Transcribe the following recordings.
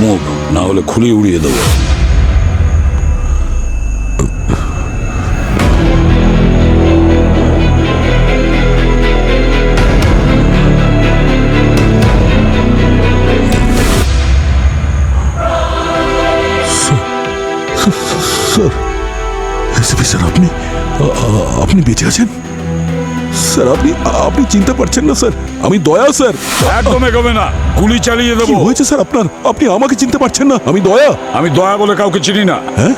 Move, না হলে খুলে উড়িয়ে দেবো। স্যার, এসপি স্যার, আপনি বেঁচে আছেন? স্যার, আপনি চিনতে পারছেন না স্যার? আমি দয়া স্যার। একদম এগোবে না, গুলি চালিয়ে কি দেবো। হয়েছে স্যার আপনার? আপনি আমাকে চিনতে পারছেন না? আমি দয়া। আমি দয়া বলে কাউকে চিনি না। হ্যাঁ,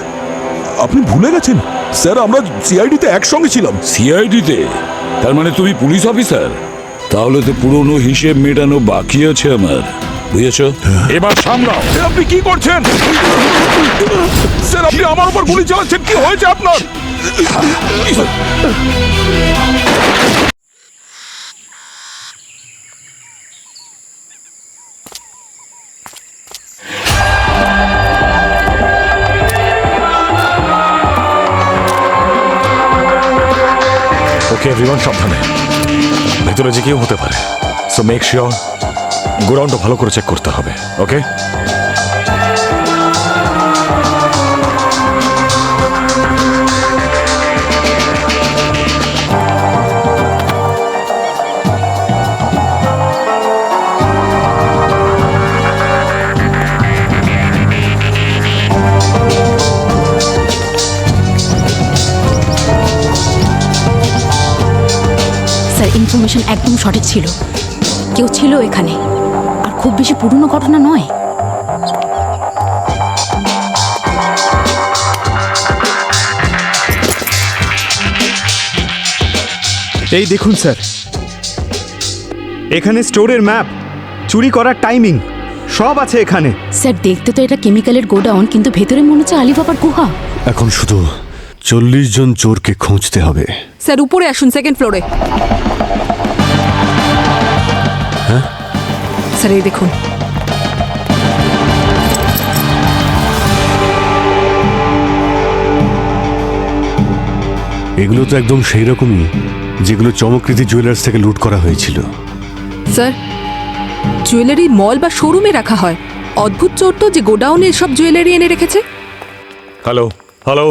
আপনি ভুলে গেছেন স্যার, আমরা সিআইডিতে একসঙ্গে ছিলাম। সিআইডিতে? তার মানে তুমি পুলিশ অফিসার? তাহলে তো পুরনো হিসেব মেটানো বাকি আছে আমার, বুঝেছ? এবার সামলাও। আপনি কি করছেন স্যার? আপনি আমার উপর গুলি চালাচ্ছেন, কি হয়েছে আপনার? ওকে এভরিওয়ান, সাবধানে, ভেতরে যে কেউ হতে পারে, সো মেক শিওর গোডাউনটা ভালো করে চেক করতে হবে। ওকে, স্যার, ইনফরমেশন একদম সঠিক ছিল। কেউ ছিল এখানে, আর খুব বেশি পুরনো ঘটনা নয়। এই দেখুন স্যার, এখানে স্টোরের ম্যাপ, চুরি করার টাইমিং সব আছে এখানে। স্যার, দেখতে তো এটা কেমিক্যালের গোডাউন, কিন্তু ভেতরে মনে হচ্ছে আলিবাবার গুহা। এখন শুধু 40 জন চোরকে খুঁজতে হবে। স্যার, উপরে আসুন, সেকেন্ড ফ্লোরে। হ্যাঁ স্যার, এই দেখুন। এগুলো তো একদম সেই রকমই যেগুলো চমকৃতি জুয়েলার্স থেকে লুট করা হয়েছিল। স্যার, জুয়েলারি মল বা শোরুমে রাখা হয়। অদ্ভুত চোর তো যে গোডাউনে সব জুয়েলারি এনে রেখেছে। হ্যালো হ্যালো,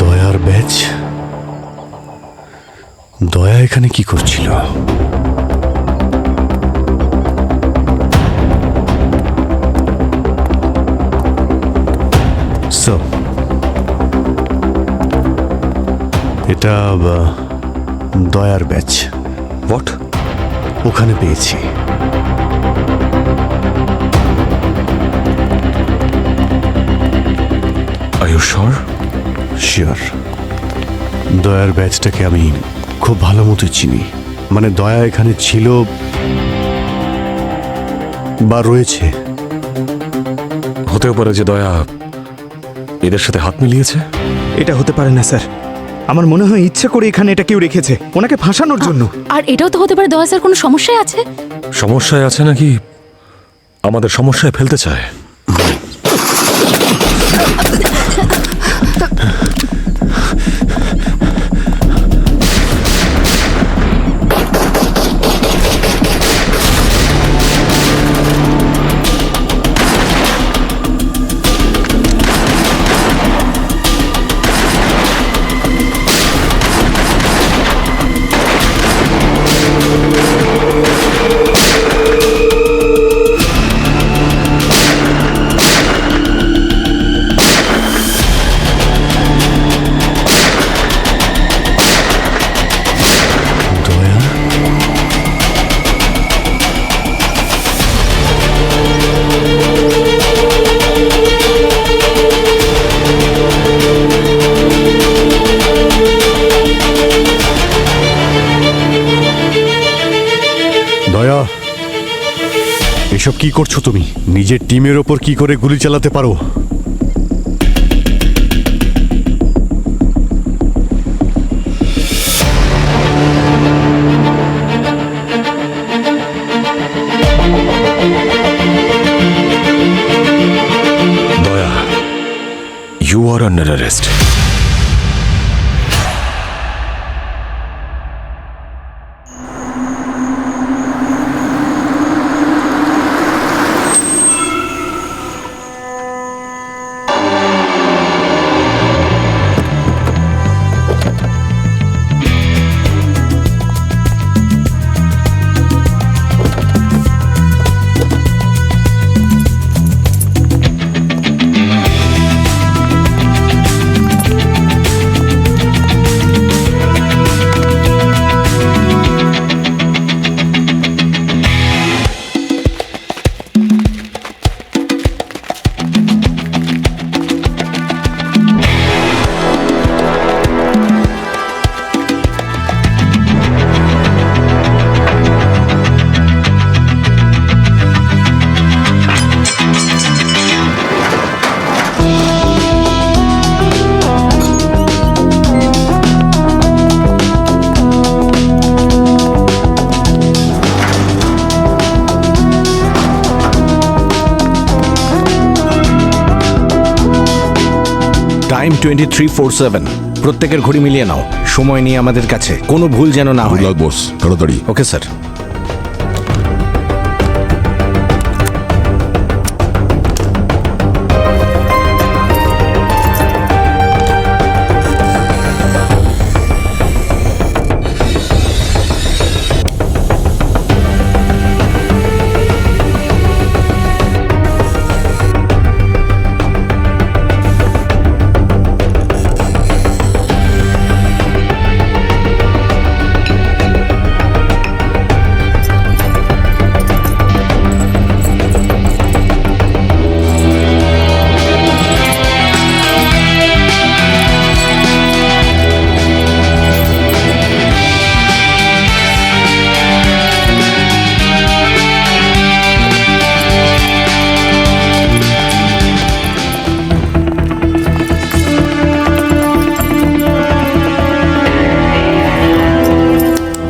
দয়ার ব্যাচ? দয়া এখানে কি করছিল? So, এটা দয়ার ব্যাচ। হোয়াট? ওখানে পেয়েছি। Are you sure? শিওর। দয়ার ব্যাচটাকে আমি খুব ভালো মতো চিনি। মানে দয়া এখানে ছিল বা রয়েছে। হতেও পারে যে দয়া এদের সাথে হাত মিলিয়েছে। এটা হতে পারে না স্যার, আমার মনে হয় ইচ্ছে করে এখানে এটা কেউ রেখেছে ওনাকে ফাঁসানোর জন্য। আর এটাও তো হতে পারে দয়া স্যার কোনো সমস্যায় আছে। সমস্যায় আছে নাকি আমাদের সমস্যায় ফেলতে চায়? কি করছো তুমি? নিজের টিমের ওপর কি করে গুলি চালাতে পারো? দয়া, you are under arrest. Time 2347। প্রত্যেকের ঘড়ি মিলিয়ে নাও, সময় নিয়ে আমাদের কাছে, কোনো ভুল যেন না হয়। বস তাড়াতাড়ি। Okay sir.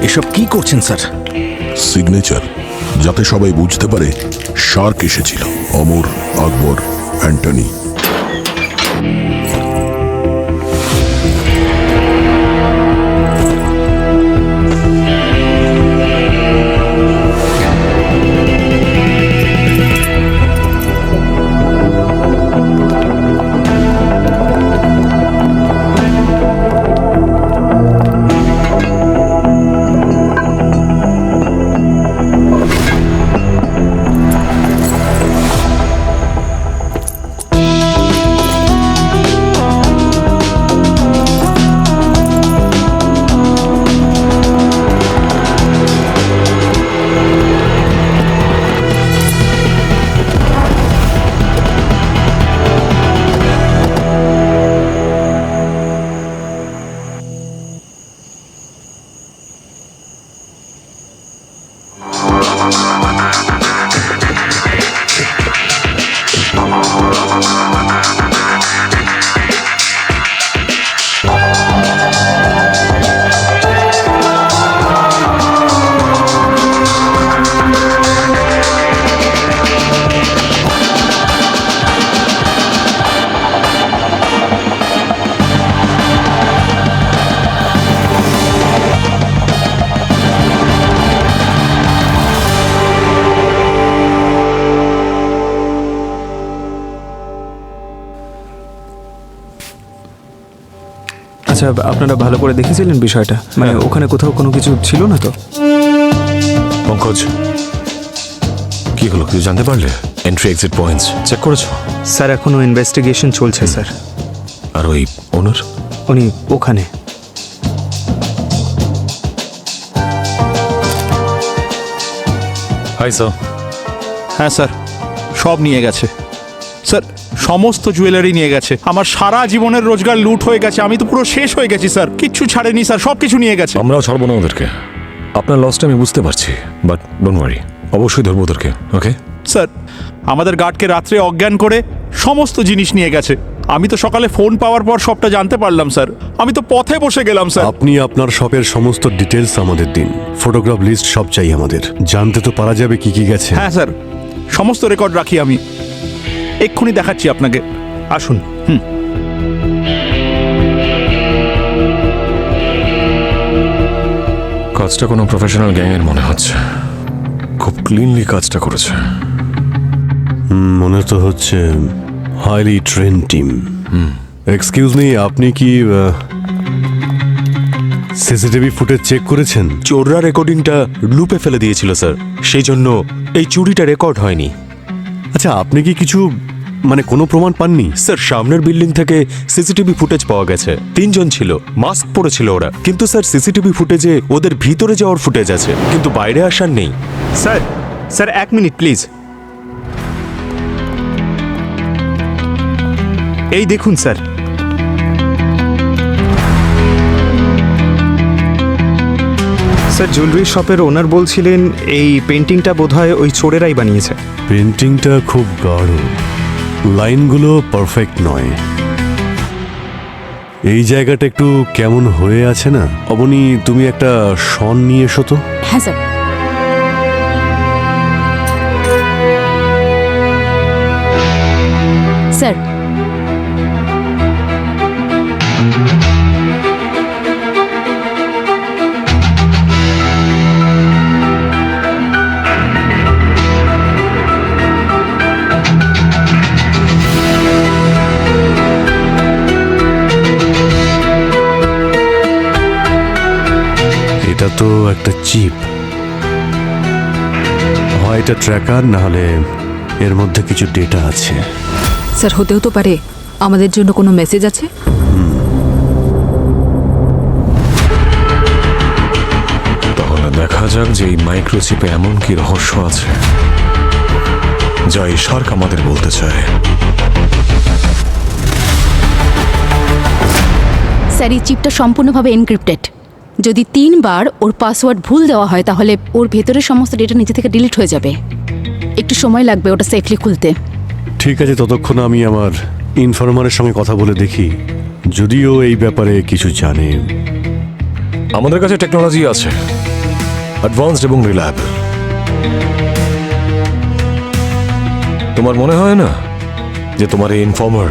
এসব কি করছেন স্যার? সিগনেচার, যাতে সবাই বুঝতে পারে শার্ক এসেছিল। অমর, আকবর, অ্যান্টনি। আচ্ছা, আপনারা ভালো করে দেখেছিলেন বিষয়টা? মানে ওখানে কোথাও কোনো কিছু ছিল না তো? পঙ্কজ, কি হলো কিছু জানতে পারলে? এন্ট্রি এক্সিট পয়েন্টস চেক করেছো? স্যার এখনো ইনভেস্টিগেশন চলছে স্যার। আর ওই ওনার? উনি ওখানে। Hi sir. হ্যাঁ স্যার, সব নিয়ে গেছে স্যার, সমস্ত জুয়েলারি নিয়ে গেছে। আমার সারা জীবনের রোজগার লুট হয়ে গেছে, আমি তো পুরো শেষ হয়ে গেছি স্যার। কিচ্ছু ছাড়েনি স্যার, সব কিছু নিয়ে গেছে। আমরাও ছাড়বো না ওদেরকে। আপনার লসটা আমি বুঝতে পারছি, বাট ডোন্ট ওয়ারি, অবশ্যই ধরবো ওদেরকে। ওকে? স্যার আমাদের গার্ডকে রাত্রে অজ্ঞান করে সমস্ত জিনিস নিয়ে গেছে। আমি তো সকালে ফোন পাওয়ার পর সবটা জানতে পারলাম স্যার। আমি তো পথে বসে গেলাম স্যার। আপনি আপনার শপের সমস্ত ডিটেলস আমাদের দিন, ফটোগ্রাফ লিস্ট সব চাই আমাদের, জানতে তো পারা যাবে কি কি গেছে। হ্যাঁ স্যার, সমস্ত রেকর্ড রাখি আমি, এক্ষুনি দেখাচ্ছি আপনাকে। আসুন। কাজটা কোনো প্রফেশনাল গ্যাংয়ের মনে হচ্ছে, খুব ক্লিনলি কাজটা করেছে। মনে তো হচ্ছে highly train team. Excuse me, আপনি কি সিসিটিভি ফুটেজ চেক করেছেন? চোররা রেকর্ডিংটা লুপে ফেলে দিয়েছিল স্যার, সেই জন্য এই চুরিটা রেকর্ড হয়নি। আচ্ছা, আপনি কি কিছু মানে কোনো প্রমাণ পাননি? স্যার সামনের বিল্ডিং থেকে সিসিটিভি ফুটেজ পাওয়া গেছে, 3 জন ছিল, মাস্ক পরেছিল ওরা। কিন্তু স্যার সিসিটিভি ফুটেজে ওদের ভিতরে যাওয়ার ফুটেজ আছে, কিন্তু বাইরে আসার নেই। Sir sir 1 minute please. এই দেখুন স্যার, স্যার জুয়েলারি শপের ওনার বলছিলেন এই পেন্টিংটা বোধহয় ওই চোরেরাই বানিয়েছে। পেন্টিংটা খুব গাঢ়, লাইনগুলো পারফেক্ট নয়। এই জায়গাটা একটু কেমন হয়ে আছে না? অবনী, তুমি একটা শন নিয়ে এসো তো। হ্যাঁ স্যার। স্যার এটা তো একটা চিপ, হয় এটা ট্র্যাকার, না হলে এর মধ্যে কিছু ডেটা আছে। স্যার হতেও তো পারে আমাদের জন্য কোনো মেসেজ আছে। তাহলে দেখা যাক যে এই মাইক্রোচিপে এমন কি রহস্য আছে যা এই শার্ক আমাদের বলতে চায়। স্যার এই চিপটা সম্পূর্ণভাবে এনক্রিপ্টেড। যদি 3 বার ওর পাসওয়ার্ড ভুল দেওয়া হয় তাহলে ওর ভেতরের সমস্ত ডেটা নিজে থেকে ডিলিট হয়ে যাবে। একটু সময় লাগবে ওটা সেফলি খুলতে। ঠিক আছে, ততক্ষণ আমি আমার ইনফরমারের সঙ্গে কথা বলে দেখি, যদিও এই ব্যাপারে কিছু জানে। আমাদের কাছে টেকনোলজি আছে, অ্যাডভান্সড এবং রিলায়েবল। তোমার মনে হয় না যে তোমার এই ইনফর্মার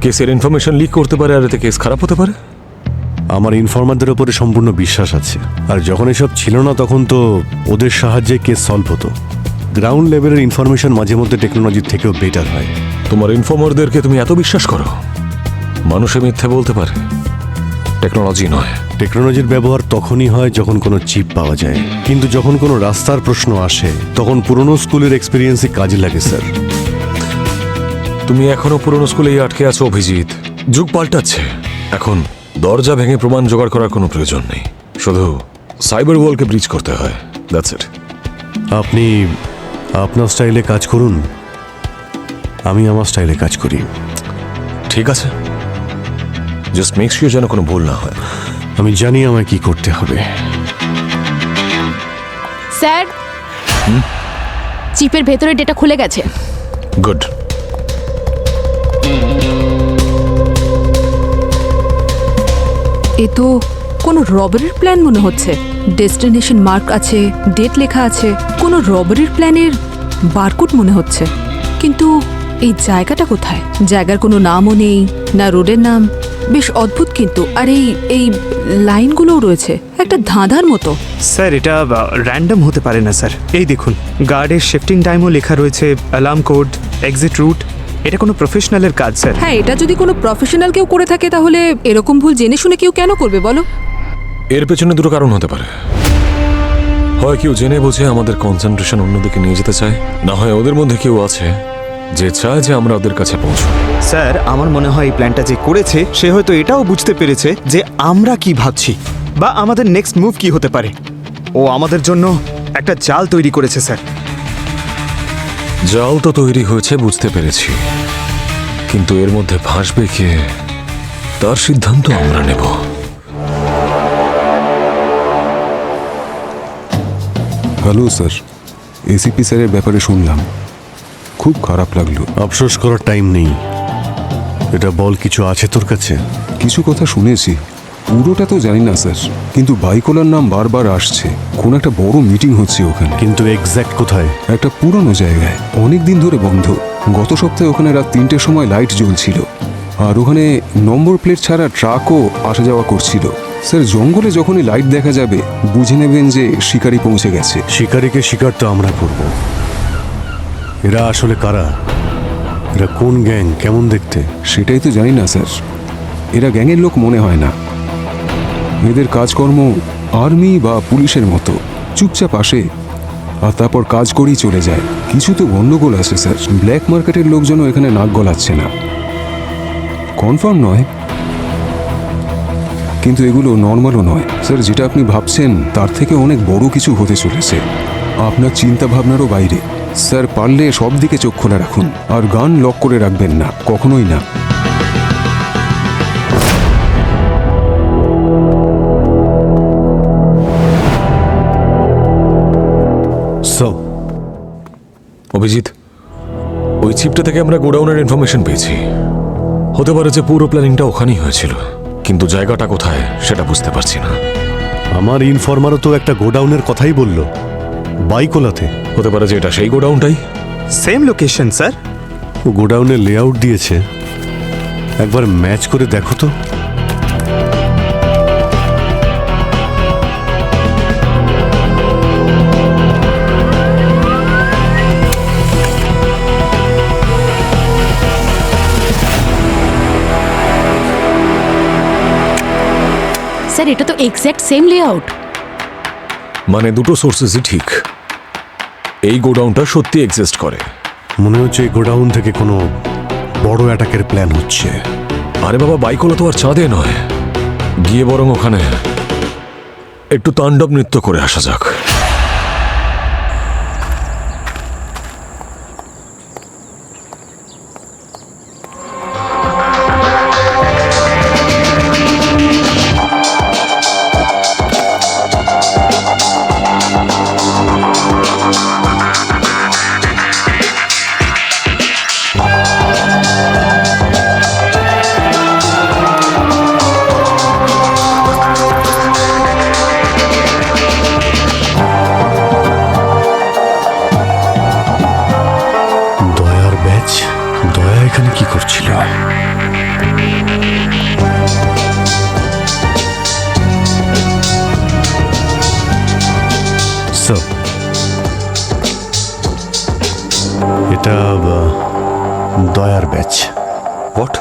কেসের ইনফরমেশন লিক করতে পারে আর এতে কেস খারাপ হতে পারে? আমার ইনফরমারদের উপরে সম্পূর্ণ বিশ্বাস আছে, আর যখন এসব ছিল না তখন তো ওদের সাহায্যে কেস সলভ হতো। গ্রাউন্ড লেভেলের ইনফরমেশন মাঝে মধ্যে টেকনোলজির থেকেও বেটার হয়। তোমার ইনফর্মারদেরকে তুমি এত বিশ্বাস করো? মানুষে মিথ্যে বলতে পারে, টেকনোলজি নয়। টেকনোলজির ব্যবহার তখনই হয় যখন কোনো চিপ পাওয়া যায়, কিন্তু যখন কোনো রাস্তার প্রশ্ন আসে তখন পুরনো স্কুলের এক্সপিরিয়েন্সই কাজে লাগে স্যার। তুমি এখনো পুরনো স্কুলেই আটকে আছো অভিজিৎ। যুগ পাল্টাচ্ছে, এখন দরজা ভেঙে প্রমাণ জোগাড় করার কোনো প্রয়োজন নেই, শুধু সাইবার ওয়ালকে ব্রিজ করতে হয়, দ্যাটস ইট। আপনি আপনার স্টাইলে কাজ করুন, আমি আমার স্টাইলে কাজ করি। ঠিক আছে, জাস্ট মেক শিওর যেন কোনো ভুল না হয়। আমি জানি আমায় কি করতে হবে। স্যার চিপের ভেতরে ডেটা খুলে গেছে। গুড। এ তো কোনো রবারির প্ল্যান মনে হচ্ছে। ডেস্টিনেশন মার্ক আছে, ডেট লেখা আছে, কোনো রবারির প্ল্যানের বারকোড মনে হচ্ছে। কিন্তু এই জায়গাটা কোথায়? জায়গার কোনো নামও নেই, না রোডের নাম। বেশ অদ্ভুত কিন্তু। আর এই লাইনগুলোও রয়েছে একটা ধাঁধার মতো। স্যার এটা র্যান্ডম হতে পারে না স্যার। এই দেখুন, গার্ডের শিফটিং টাইমও লেখা রয়েছে, অ্যালার্ম কোড, এক্সিট রুট। এটা কোনো প্রফেশনালের কাজ স্যার। হ্যাঁ, এটা যদি কোনো প্রফেশনাল কেউ করে থাকে তাহলে এরকম ভুল জেনে শুনে কেউ কেন করবে বলো? এর পেছনে দুটো কারণ হতে পারে। হয় কেউ জেনে বুঝে আমাদের কনসেন্ট্রেশন অন্যদিকে নিয়ে যেতে চায়, না হয় ওদের মধ্যে কেউ আছে যে চায় যে আমরা ওদের কাছে পৌঁছই। স্যার আমার মনে হয় এই প্ল্যানটা যে করেছে সে হয়তো এটাও বুঝতে পেরেছে যে আমরা কি ভাবছি বা আমাদের নেক্সট মুভ কি হতে পারে। ও আমাদের জন্য একটা জাল তৈরি করেছে স্যার। জাল তো তৈরি হয়েছে বুঝতে পেরেছি, কিন্তু এর মধ্যে ভাসবে কে তার সিদ্ধান্ত আমরা নেব। হ্যালো স্যার, এসিপি স্যারের ব্যাপারে শুনলাম খুব খারাপ লাগলো। আফসোস করার টাইম নেই। এটা বল, কিছু আছে তোর কাছে? কিছু কথা শুনেছি, পুরোটা তো জানি না স্যার, কিন্তু বাইকোলার নাম বারবার আসছে। কোন একটা বড় মিটিং হচ্ছে ওখানে। কিন্তু এক্স্যাক্ট কোথায়? একটা পুরনো জায়গায়, অনেক দিন ধরে বন্ধ। গত সপ্তাহে ওখানে রাত 3টের সময় লাইট জ্বলছিল, আর ওখানে নম্বর প্লেট ছাড়া ট্রাকও আসা যাওয়া করছিল। স্যার, জঙ্গলে যখনই লাইট দেখা যাবে বুঝে নেবেন যে শিকারি পৌঁছে গেছে। শিকারীকে শিকার তো আমরা করব। এরা আসলে কারা? এরা কোন গ্যাং? কেমন দেখতে? সেটাই তো জানি না স্যার। এরা গ্যাংয়ের লোক মনে হয় না। এদের কাজকর্ম আর্মি বা পুলিশের মতো, চুপচাপ আসে আর তারপর কাজ করেই চলে যায়। কিছু তো গন্ডগোল আছে স্যার। ব্ল্যাক মার্কেটের লোকজনও এখানে নাক গলাচ্ছে না। কনফার্ম নয়, কিন্তু এগুলো নর্মালও নয় স্যার। যেটা আপনি ভাবছেন তার থেকে অনেক বড় কিছু হতে চলেছে, আপনার চিন্তা ভাবনারও বাইরে। স্যার, পারলে সব দিকে চোখ খোলা রাখুন, আর গান লক করে রাখবেন না, কখনোই না। অভিজিৎ, ওই চিপটা থেকে আমরা গোডাউনের ইনফরমেশন পেয়েছি। হতে পারে যে পুরো প্ল্যানিংটা ওখানেই হয়েছিল, কিন্তু জায়গাটা কোথায় সেটা বুঝতে পারছি না। আমার ইনফরমারও তো একটা গোডাউনের কথাই বলল, বাইকোলাতে। হতে পারে যে এটা সেই গোডাউনটাই। Same location sir. ও গোডাউনের লেআউট দিয়েছে, একবার ম্যাচ করে দেখো তো। স্যার, এটা তো এক্স্যাক্ট সেম লেআউট। মানে দুটো সোর্সেসই ঠিক। এই গোডাউনটা সত্যি এক্সিস্ট করে। মনে হচ্ছে এই গোডাউন থেকে কোনো বড় অ্যাটাকের প্ল্যান হচ্ছে। আরে বাবা, বাইকোলা তো আর চাঁদে নয়। গিয়ে বরং ওখানে একটু তাণ্ডব নৃত্য করে আসা যাক। দয়া এখানে কি করছিল? এটা দয়ার ব্যাচ। হোয়াট?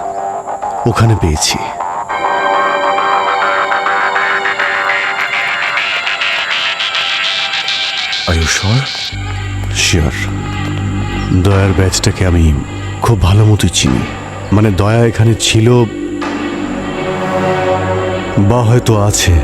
ওখানে পেয়েছি। Are you sure? শিওর। দয়ার ব্যাচটাকে আমি খুব ভালো মতো চিনি। মানে দয়া এখানে ছিল বা হয়তো আছে।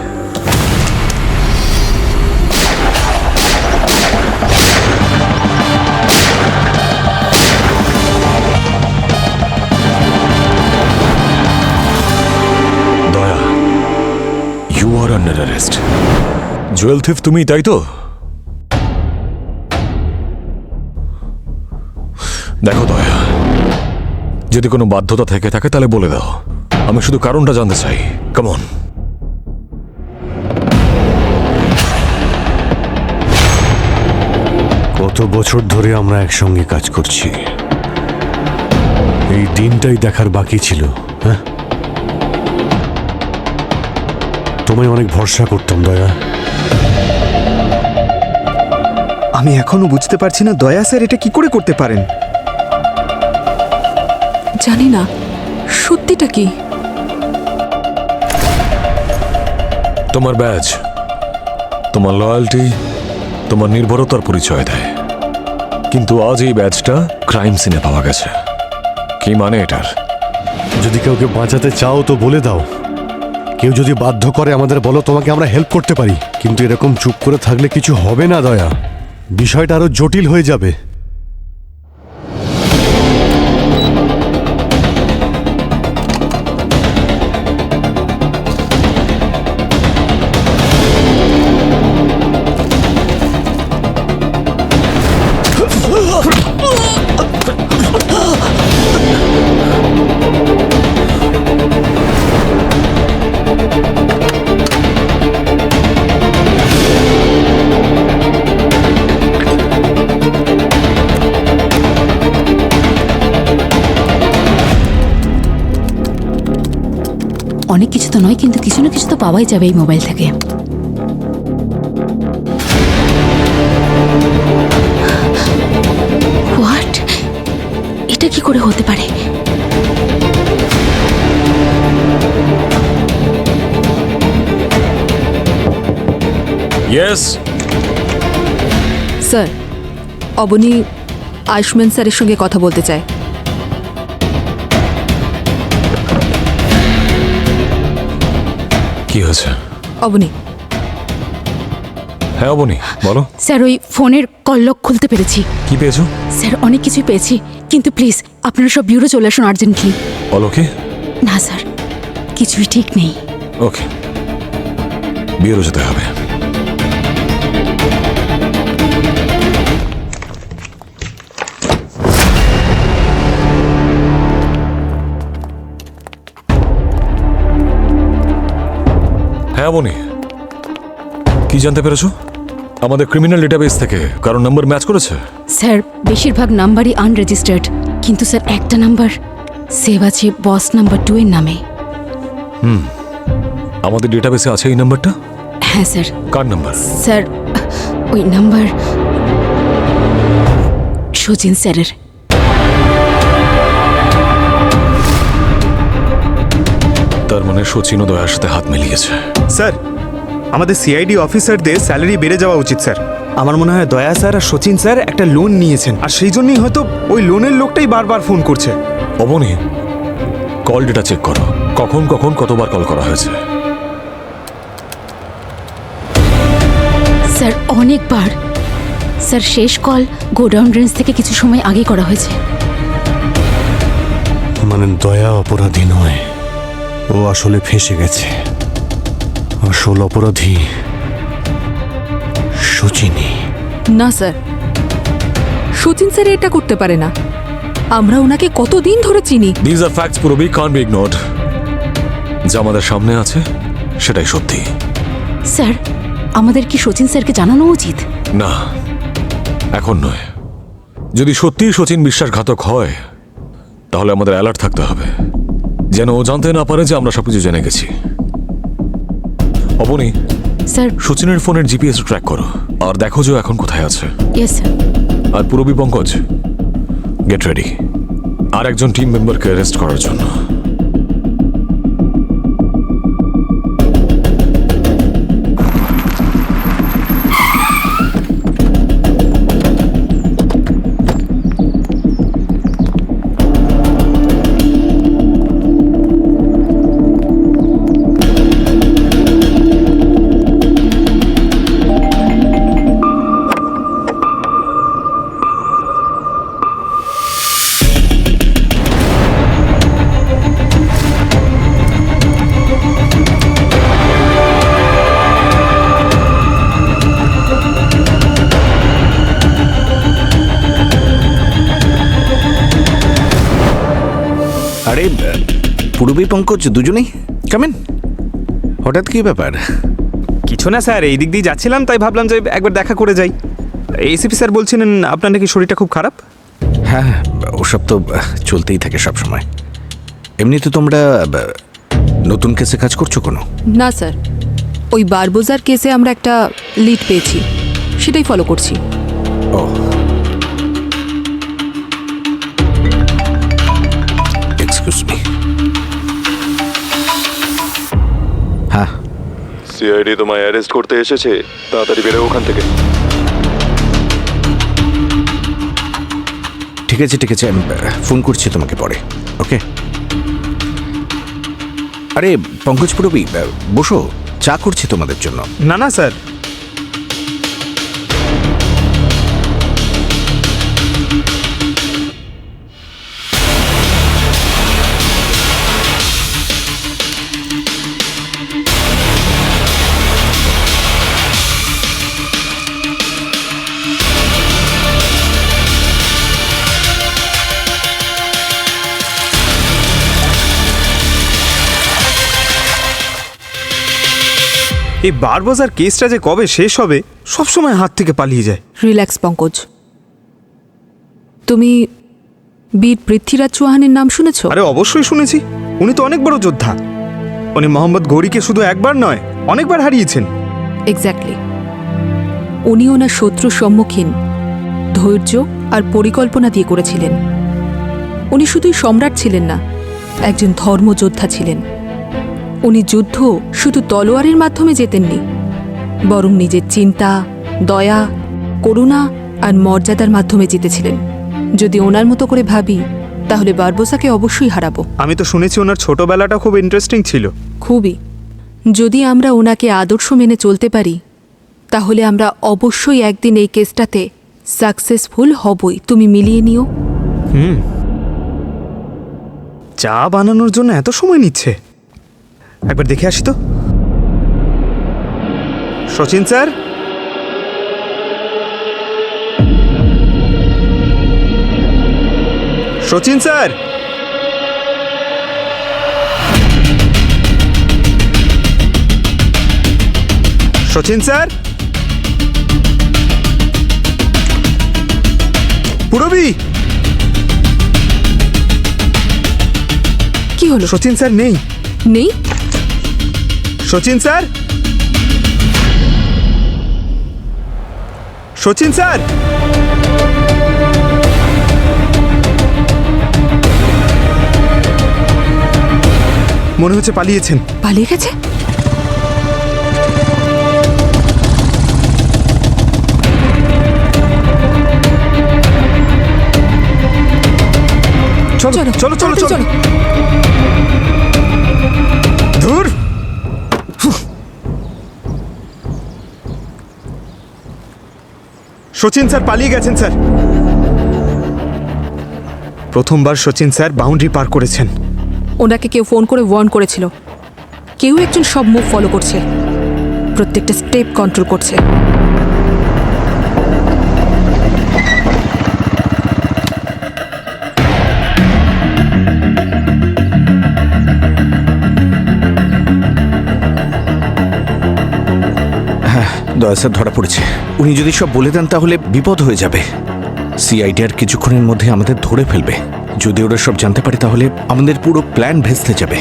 দয়া, you are under arrest. Jewel thief তুমি, তাই তো? দেখো দয়া, যদি কোনো বাধ্যতা থেকে থাকে তাহলে বলে দাও। আমি শুধু কারণটা জানতে চাই। Come on. কত বছর ধরে আমরা একসঙ্গে কাজ করছি, এই দিনটাই দেখার বাকি ছিল। হ্যাঁ, তোমায় অনেক ভরসা করতাম দয়া। আমি এখনো বুঝতে পারছি না দয়া স্যার এটা কি করে করতে পারেন। জানি না সত্যিটা কি। তোমার ব্যাজ, তোমার লয়্যালটি, তোমার নির্ভরতার পরিচয় দেয়। কিন্তু আজ এই ব্যাজটা ক্রাইম সিনে পাওয়া গেছে। কি মানে এটার? যদি কাউকে বাঁচাতে চাও তো বলে দাও। কেউ যদি বাধ্য করে আমাদের বলো, তোমাকে আমরা হেল্প করতে পারি। কিন্তু এরকম চুপ করে থাকলে কিছু হবে না দয়া, বিষয়টা আরো জটিল হয়ে যাবে। অনেক কিছু তো নয়, কিন্তু কিছু না কিছু তো পাওয়াই যাবে এই মোবাইল থেকে। হোয়াট? এটা কি করে হতে পারে? ইয়েস। স্যার, অবনী আয়ুষ্মান স্যারের সঙ্গে কথা বলতে চায়। কি হয়েছে? অবনী, হ্যাঁ অবনী, বলো। স্যার, ওই ফোনের কল লক খুলতে পেরেছি। কি পেয়েছো? স্যার, অনেক কিছুই পেয়েছি, কিন্তু প্লিজ আপনারা সব বিউরো চলে আসুন আর্জেন্টলি। অলোকে? না স্যার, কিছুই ঠিক নেই। ওকে, বিয়েরও যেতে হবে। হ্যাঁ বনি, কি জানতে পেরেছো আমাদের ক্রিমিনাল ডেটাবেস থেকে? কারণ নাম্বার ম্যাচ করেছে? স্যার, বেশিরভাগ নাম্বারই আনরেজিস্টার্ড, কিন্তু স্যার একটা নাম্বার সেভ আছে বস নাম্বার 2 এর নামে। আমাদের ডেটাবেসে আছে এই নাম্বারটা? হ্যাঁ স্যার। কার নাম্বার? স্যার, ওই নাম্বার সচিন স্যারের। তার মানে সচিন ও দয়ার সাথে হাত মিলিয়েছে। স্যার, আমাদের সিআইডি অফিসারদের স্যালারি বেড়ে যাওয়া উচিত স্যার। আমার মনে হয় দয়া স্যার আর সচিন স্যার একটা লোন নিয়েছেন, আর সেই জন্যই হয়তো ওই লোনের লোকটাই বারবার ফোন করছে। অবনী, কল ডেটা চেক করো, কখন কখন কতবার কল করা হয়েছে। স্যার, অনেকবার। স্যার, শেষ কল গোডাউন রেঞ্জ থেকে কিছু সময় আগে করা হয়েছে। মানে দয়া অপরাধী নয়, ও আসলে ফেঁসে গেছে। আসল অপরাধী সচিনী। না স্যার, সচিন স্যার এটা করতে পারে না। আমরা ওনাকে কতদিন ধরে চিনি। দিস আর ফ্যাক্টস, পুরোপুরি কান্ট বি ইগনোরড। যা আমাদের সামনে আছে সেটাই সত্যি। স্যার, আমাদের কি সচিন স্যারকে জানানো উচিত? না, এখন নয়। যদি সত্যিই সচিন বিশ্বাসঘাতক হয় তাহলে আমাদের অ্যালার্ট থাকতে হবে, যেন ও জানতে না পারে যে আমরা সবকিছু জেনে গেছি। অবনী, স্যার। সচিনের ফোনের জিপিএস ট্র্যাক করো আর দেখো যে ও এখন কোথায় আছে। Yes sir. আর পুরবী পঙ্কজ, গেট রেডি আর একজন টিম মেম্বারকে অ্যারেস্ট করার জন্য। আরে পূর্বী পঙ্কজ দুজনেই কেমন? হঠাৎ কি ব্যাপার? কিছু না স্যার, এই দিক দিয়ে যাচ্ছিলাম, তাই ভাবলাম যে একবার দেখা করে যাই। এসিপি স্যার বলছিলেন আপনার নাকি শরীরটা খুব খারাপ। হ্যাঁ, ওসব তো চলতেই থাকে সব সময়। এমনিতে তোমরা নতুন কেসে কাজ করছো কোনো? না স্যার, ওই বারবোজার কেসে আমরা একটা লিড পেয়েছি, সেটাই ফলো করছি। ও, এক্সকিউজ মি। হ্যাঁ, সিআইডি তোমায় অ্যারেস্ট করতে এসেছে, তাড়াতাড়ি বেরো ওখান থেকে। ঠিক আছে ঠিক আছে, আমি ফোন করছি তোমাকে পরে। ওকে। আরে পঙ্কজ পূরবী, বসো, চা করছি তোমাদের জন্য। না না স্যার, এই বারবাজার কেসটা যে কবে শেষ হবে সবসময় হাত থেকে পালিয়ে যায়। রিল্যাক্স পঙ্কজ। তুমি বীর পৃথ্বীরাজ চৌহানের নাম শুনেছ? আরে অবশ্যই শুনেছি, উনি তো অনেক বড় যোদ্ধা। উনি মোহাম্মদ গৌরীকে শুধু একবার নয় অনেকবার হারিয়েছেন। এক্স্যাক্টলি। উনি ওনার শত্রুর সম্মুখীন ধৈর্য আর পরিকল্পনা দিয়ে করেছিলেন। উনি শুধুই সম্রাট ছিলেন না, একজন ধর্মযোদ্ধা ছিলেন। উনি যুদ্ধ শুধু তলোয়ারের মাধ্যমে জেতেননি, বরং নিজের চিন্তা, দয়া, করুণা আর মর্যাদার মাধ্যমে জিতেছিলেন। যদি ওনার মতো করে ভাবি তাহলে বারবোসাকে অবশ্যই হারাবো। আমি তো শুনেছি ওনার ছোটবেলাটা খুব ইন্টারেস্টিং ছিল। খুবই। যদি আমরা ওনাকে আদর্শ মেনে চলতে পারি তাহলে আমরা অবশ্যই একদিন এই কেসটাতে সাকসেসফুল হবই। তুমি মিলিয়ে নিও। চা বানানোর জন্য এত সময় নিচ্ছে, একবার দেখে আসি তো। Sachin sir, Sachin sir, Sachin sir, Purabi. কি হলো? সচিন স্যার নেই। নেই? সচিন স্যার, সচিন স্যার, মনে হচ্ছে পালিয়েছেন। পালিয়ে গেছে? চলো চলো চলো চলো। ধুর, সচিন স্যার পালিয়ে গেছেন স্যার। প্রথমবার সচিন স্যার বাউন্ডারি পার করেছেন। ওনাকে কেউ ফোন করে ওয়ার্ন করেছিল। কেউ একজন সব মুভ ফলো করছে, প্রত্যেকটা স্টেপ কন্ট্রোল করছে। দয়া স্যার ধরা পড়েছে। উনি যদি সব বলে দেন তাহলে বিপদ হয়ে যাবে। সিআইডি আর কিছুক্ষণের মধ্যে আমাদের ধরে ফেলবে। যদি ওরা সব জানতে পারে তাহলে আমাদের পুরো প্ল্যান ভেস্তে যাবে।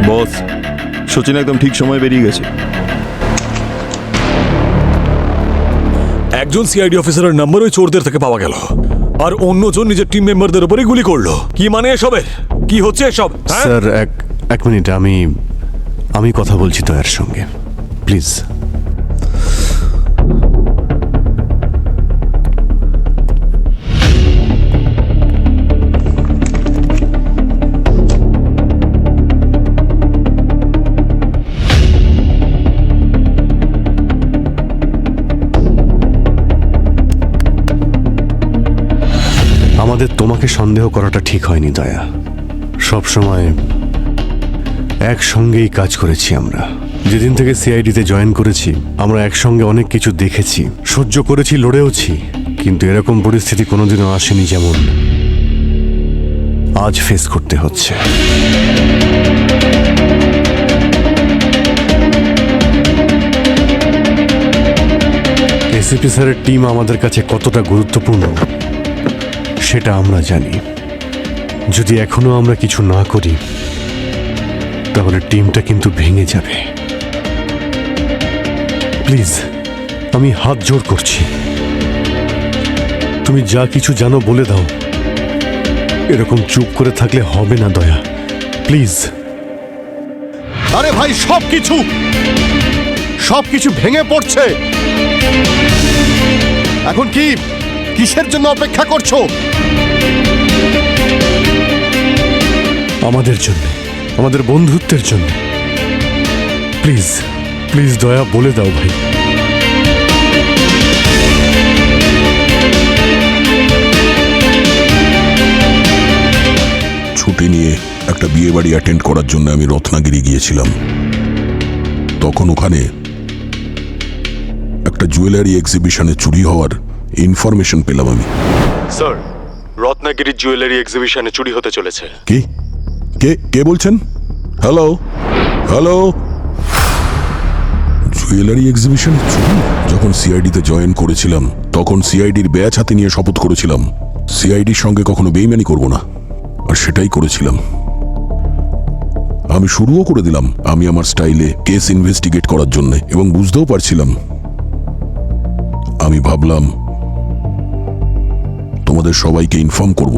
বস, সচিন একদম ঠিক সময় বেরিয়ে গেছে। একজন সিআইডি অফিসারের নাম্বার ওই চোরদের থেকে পাওয়া গেল, আর অন্যজন নিজের টিম মেম্বারদের উপরে গুলি করলো। কি মানে এসবের? কি হচ্ছে এসব? স্যার এক মিনিট, আমি কথা বলছি দয়ার সঙ্গে, প্লিজ। আমাদের তোমাকে সন্দেহ করাটা ঠিক হয়নি দয়া। সব সময় একসঙ্গেই কাজ করেছি আমরা। যেদিন থেকে সিআইডিতে জয়েন করেছি আমরা একসঙ্গে অনেক কিছু দেখেছি, সহ্য করেছি, লড়েওছি। কিন্তু এরকম পরিস্থিতি কোনোদিনও আসেনি যেমন আজ ফেস করতে হচ্ছে। এসিপি স্যারের টিম আমাদের কাছে কতটা গুরুত্বপূর্ণ সেটা আমরা জানি। যদি এখনো আমরা কিছু না করি তাহলে টিমটা কিন্তু ভেঙে যাবে। প্লিজ, আমি হাত জোড় করছি, তুমি যা কিছু জানো বলে দাও। এরকম চুপ করে থাকলে হবে না দয়া, প্লিজ। আরে ভাই, সবকিছু ভেঙে পড়ছে। এখন কিসের জন্য অপেক্ষা করছো? আমাদের জন্য, আমাদের বন্ধুত্বের জন্য। প্লিজ প্লিজ দয়া, বলে দাও ভাই। ছুটি নিয়ে একটা বিয়ে বাড়ি অ্যাটেন্ড করার জন্য আমি রত্নাগিরি গিয়েছিলাম। তখন ওখানে একটা জুয়েলারি এক্সিবিশনে চুরি হওয়ার ইনফরমেশন পেলাম আমি। স্যার, রত্নাগিরি জুয়েলারি এক্সিবিশনে চুরি হতে চলেছে। কি? কে কে বলছেন? হ্যালো হ্যালো, জুয়েলারি এক্সিবিশন চুরি? যখন সিআইডিতে জয়েন করেছিলাম তখন সিআইডির ব্যাচ হাতে নিয়ে শপথ করেছিলাম সিআইডির সঙ্গে কখনো বেইমানি করব না, আর সেটাই করেছিলাম। আমি শুরুও করে দিলাম আমি আমার স্টাইলে কেস ইনভেস্টিগেট করার জন্য, এবং বুঝতেও পারছিলাম। আমি ভাবলাম তোমাদের সবাইকে ইনফর্ম করব,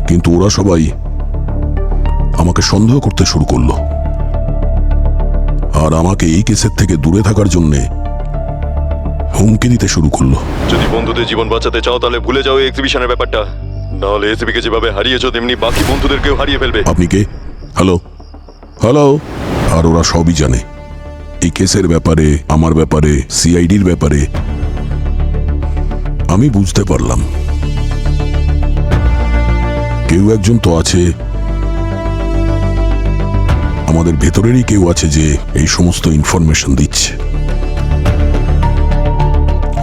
কিন্তু ওরা সবাই আমাকে সন্দেহ করতে শুরু করলো, আর আমাকে এই কেসের থেকে দূরে থাকার জন্য হুমকি দিতে শুরু করলো। যদি বন্ধুদের জীবন বাঁচাতে চাও তাহলে ভুলে যাও এই এক্সিবিশনের ব্যাপারটা, নাহলে এসবিকে যেভাবে হারিয়েছো তেমনি বাকি বন্ধুদেরকেও হারিয়ে ফেলবে। আপনি কে? Hello hello. আর ওরা সবই জানে এই কেসের ব্যাপারে, আমার ব্যাপারে, সিআইডির ব্যাপারে। আমি বুঝতে পারলাম কেউ একজন তো আছে, আমাদের ভেতরেরই কেউ আছে যে এই সমস্ত ইনফরমেশন দিচ্ছে।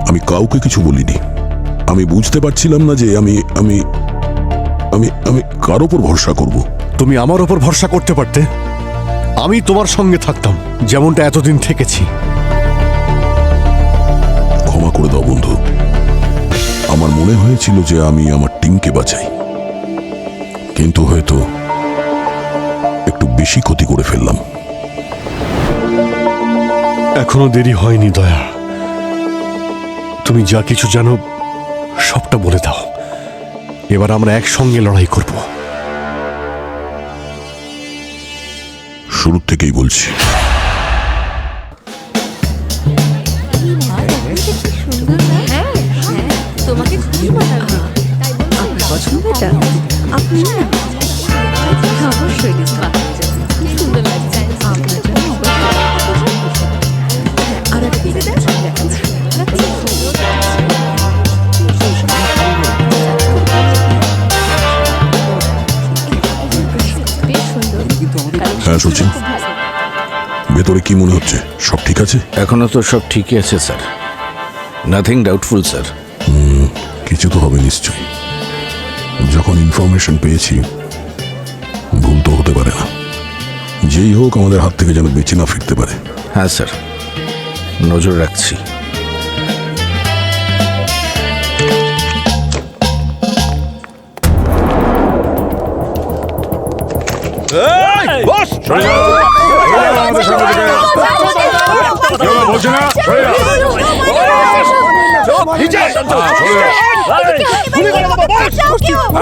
আমি কাউকে কিছু বলিনি। আমি বুঝতে পারছিলাম না যে আমি আমি আমি আমি কার ওপর ভরসা করব। তুমি আমার ওপর ভরসা করতে পারতে, আমি তোমার সঙ্গে থাকতাম যেমনটা এতদিন থেকেছি। ক্ষমা করে দাও বন্ধু, আমার মনে হয়েছিল যে আমি আমার টিমকে বাঁচাই, কিন্তু হয়তো একটু বেশি ক্ষতি করে ফেললাম। এখনো দেরি হয়নি দয়া, তুমি যা কিছু জানো সবটা বলে দাও। এবার আমরা একসঙ্গে লড়াই করব। শুরু থেকেই বলছি, তোমাকে খুবই মানাবে। পছন্দ এটা? আপনি না? অবশ্যই খুব সুন্দর লাগছে আপনার জন্য। আর একটা দেখাচ্ছি। হ্যাঁ সচিন, ভেতরে কি মনে হচ্ছে? সব ঠিক আছে? এখনো তো সব ঠিকই আছে স্যার, নাথিং ডাউটফুল স্যার। কিছু তো হবে নিশ্চয়ই। যখন ইনফরমেশন পেয়েছি, ভুল তো হতে পারে না। যেই হোক আমাদের হাত থেকে যেন বেঁচে না ফিরতে পারে। হ্যাঁ স্যার, নজর রাখছি।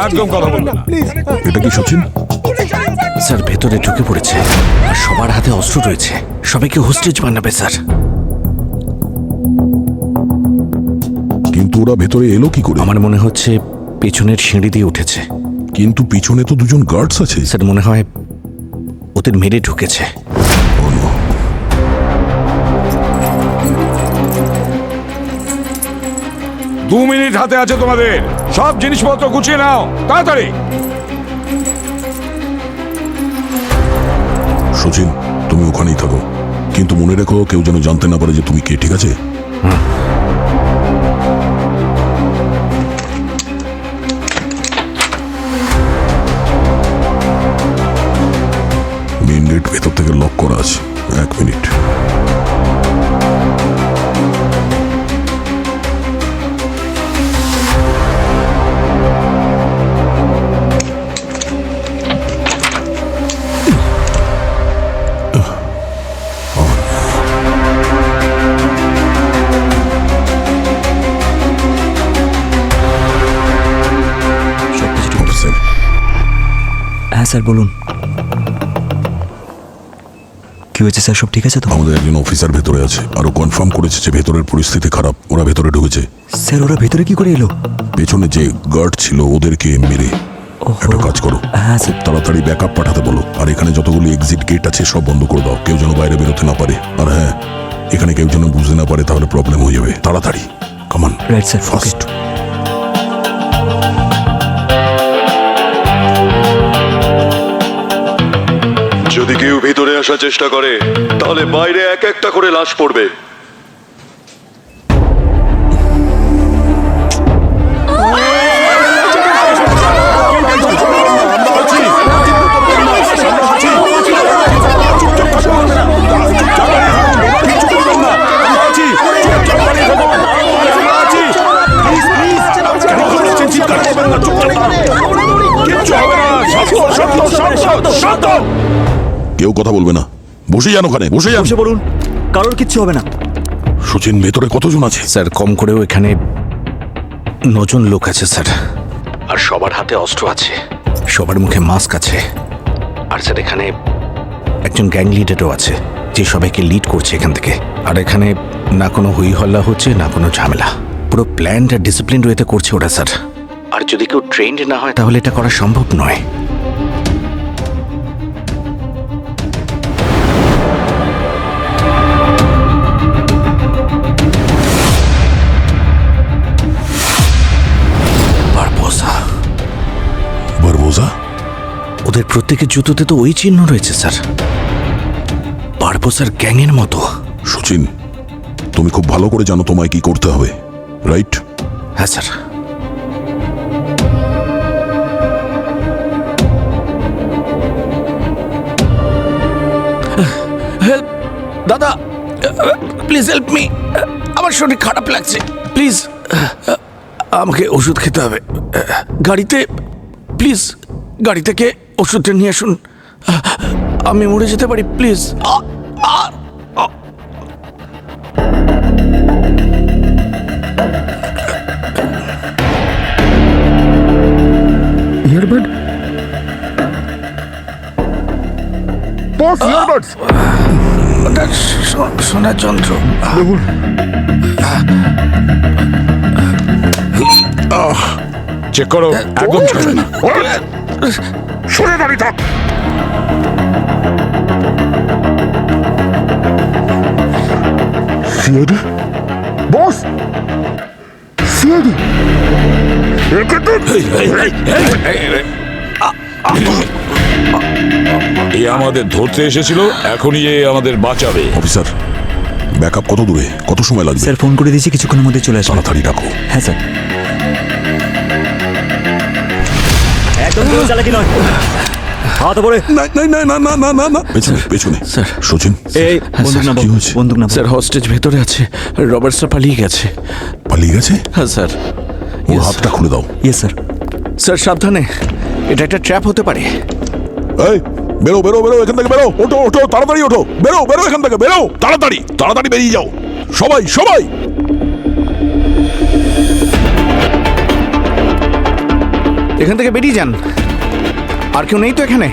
একদম কথা বলবো না। এটা কি সচিন? স্যার ভেতরে ঢুকে পড়েছে, আর সবার হাতে অস্ত্র রয়েছে। সবাইকে হোস্টেজ বানাবে স্যার। কিন্তু ওরা ভেতরে এলো কি করে? আমার মনে হচ্ছে পেছনের সিঁড়ি দিয়ে উঠেছে। কিন্তু পিছনে তো দুজন গার্ডস আছে। স্যার মনে হয় ওদের মেরে ঢুকেছে। দু মিনিট হাতে আছে তোমাদের, সব জিনিসপত্র গুছিয়ে নাও তাড়াতাড়ি। সচিন, তুমি ওখানেই থাকো, কিন্তু মনে রেখো কেউ যেন জানতে না পারে যে তুমি কে, ঠিক আছে? মেন গেট ভেতর থেকে লক করা আছে। 1 মিনিট। হ্যাঁ স্যার বলুন, কি হয়েছে স্যার? সব ঠিক আছে তো? আমাদের একজন অফিসার ভেতরে আছে, আরো কনফার্ম করেছে যে ভেতরের পরিস্থিতি খারাপ। ওরা ভেতরে ঢুকেছে। স্যার ওরা ভেতরে কি করে এলো? পেছনে যে গার্ড ছিল ওদেরকে মেরে। একটা কাজ করো, হ্যাঁ স্যার। তাড়াতাড়ি ব্যাকআপ পাঠাতে বলো, আর এখানে যতগুলো এক্সিট গেট আছে সব বন্ধ করে দাও, কেউ যেন বাইরে বেরোতে না পারে। আর হ্যাঁ, এখানে কেউ যেন বুঝতে না পারে, তাহলে প্রবলেম হয়ে যাবে। তাড়াতাড়ি কামান। Right sir, first. যদি কেউ ভিতরে আসার চেষ্টা করে তাহলে বাইরে এক একটা করে লাশ পড়বে। কেউ কথা বলবে না, বসে যান ওখানে, বসে যান। বসে পড়ুন, কারোর কিচ্ছু হবে না। সচিন, ভেতরে কতজন আছে? স্যার কম করেও এখানে 9 জন লোক আছে স্যার, আর সবার হাতে অস্ত্র আছে, সবার মুখে মাস্ক আছে, আর স্যার এখানে একজন গ্যাং লিডারও আছে যে সবাইকে লিড করছে এখান থেকে। আর এখানে না কোনো হই হল্লা হচ্ছে, না কোনো ঝামেলা, পুরো প্ল্যান্ড আর ডিসিপ্লিন ওয়েতে করছে ওরা স্যার। আর যদি কেউ ট্রেন্ড না হয় তাহলে এটা করা সম্ভব নয়। বারবোজা? ওদের প্রত্যেকের জুতোতে তো ওই চিহ্ন রয়েছে স্যার, বারবোসার গ্যাংয়ের মতো। সচিন, তুমি খুব ভালো করে জানো তোমায় কি করতে হবে, রাইট? হ্যাঁ স্যার। হেল্প দাদা, প্লিজ হেল্প মি, আমার শরীর খারাপ লাগছে, প্লিজ আমাকে ওষুধ খেতে হবে। গাড়িতে, প্লিজ গাড়ি থেকে ওষুধটা নিয়ে আসুন, আমি মরে যেতে পারি, প্লিজ। ইয়ারবাড? Boss, earbuds. ওটা শোনার যন্ত্র। চেক করো, একদম চলবে না। সরে দাঁড়িয়ে থাক। সিআইডি? বস, সিআইডি? এ আমাদের ধরতে এসেছিল, এখনই এ আমাদের বাঁচাবে। অফিসার, ব্যাকআপ কত দূরে, কত সময় লাগবে? স্যার ফোন করে দিয়েছি, কিছুক্ষণের মধ্যে চলে আসবে। তাড়াতাড়ি ডাকো। হ্যাঁ স্যার। একদম জোরে চালাকি নয়, হাত উপরে। না না না না না না না না, পেছনে পেছনে। স্যার। সচিন, এই বন্দুক নামাও, কি হয়েছে? বন্দুক নামাও। স্যার হস্টেজ ভেতরে আছে, রবার্টসরা পালিয়ে গেছে। পালিয়ে গেছে? হ্যাঁ স্যার। ওর হাতটা খুলে দাও। Yes sir. স্যার সাবধানে, এটা একটা ট্র্যাপ হতে পারে। এই বেরো বেরো বেরো এখান থেকে, বেরো, ওঠো ওঠো, তাড়াতাড়ি ওঠো, বেরো বেরো এখান থেকে, বেরো তাড়াতাড়ি, তাড়াতাড়ি বেরিয়ে যাও সবাই, সবাই। এখান থেকে বেরিয়ে যান, আর কেউ নেই তো এখানে?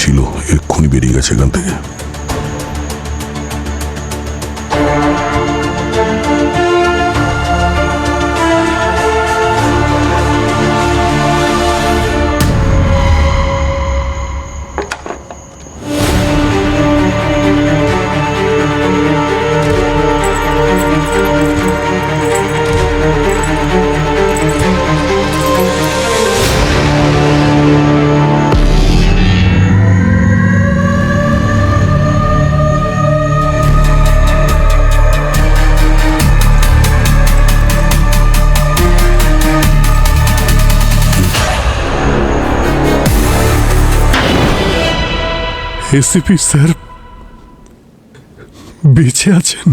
ছিল এক্ষুনি বেরিয়ে গেছে এখান থেকে। এসিপি স্যার বেঁচে আছেন?